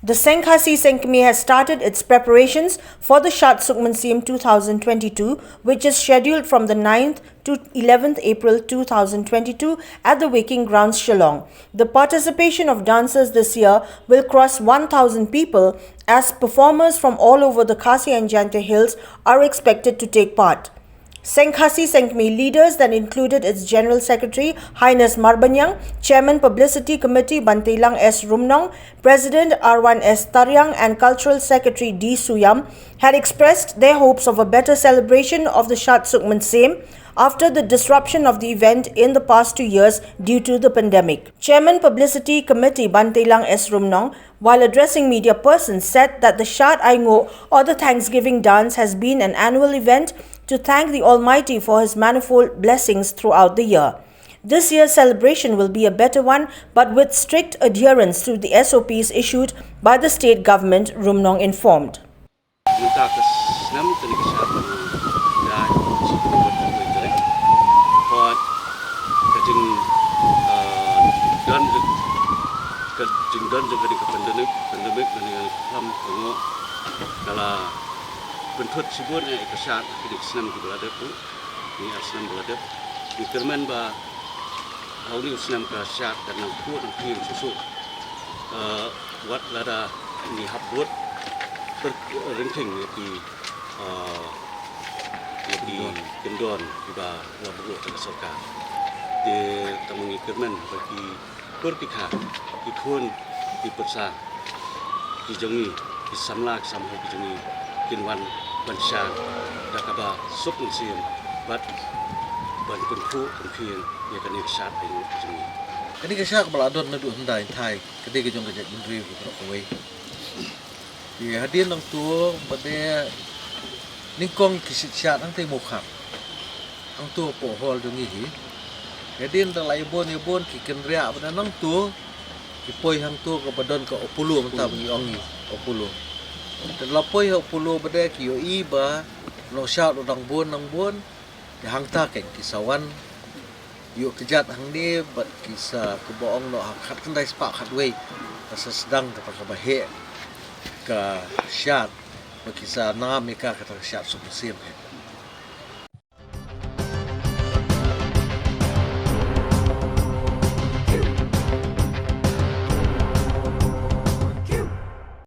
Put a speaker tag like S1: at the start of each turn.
S1: The SENG KMIE has started its preparations for the Shad Suk Mynsiem 2022, which is scheduled from the 9th to 11th April 2022 at the WEIKING grounds, Shillong. The participation of dancers this year will cross 1,000 people as performers from all over the KHASI and JAINTIA hills are expected to take part. SENG KMIE leaders that included its General Secretary HIGHNESS MARBANIANG, Chairman Publicity Committee BANTEILANG RUMNONG, President ARWAN TARIANG and Cultural Secretary SUIAM had expressed their hopes of a better celebration of the Shad Suk Mynsiem after the disruption of the event in the past 2 years due to the pandemic. Chairman Publicity Committee BANTEILANG RUMNONG, while addressing media persons, said that the Shad Aingo or the Thanksgiving dance has been an annual event to thank the Almighty for His manifold blessings throughout the year. This year's celebration will be a better one, but with strict adherence to the SOPs issued by the state government, RUMNONG informed.
S2: Bentuk sibuk ni kesat di senam di belada pun ni senam belada di kerman ba hari senam kesat dan nampu nampi susu buat lada ni habut terrenting di kendon di ba labu tersoka di tamungi kerman bagi pertikah di thun di persa di jongi di samlak sampai di jongi kinwan Banshan dakaba Suk Mynsiem bat ban kunfu kunfien ya kan irsat ini jemi
S3: kadi kesah kebaladon nadu hendai thai kadi ke jong ke indri ku koi ya hadian nang tu bade ningkong kisat nang te mokhak nang tu po hol jong hi hadian tang lai bon ki kenria bade nang tu ki poi hang tu ke badon ke opulu menta bagi ongi opulu dan lapoi hok puluh bade ki yo iba no syaut nang bon de hang ta ken kisawan yo kejat hang ni bat kisa ku boong no khat kendai spa khat wei asa sedang ke pakai ke syat kisah nama mereka kata Shad Suk Mynsiem.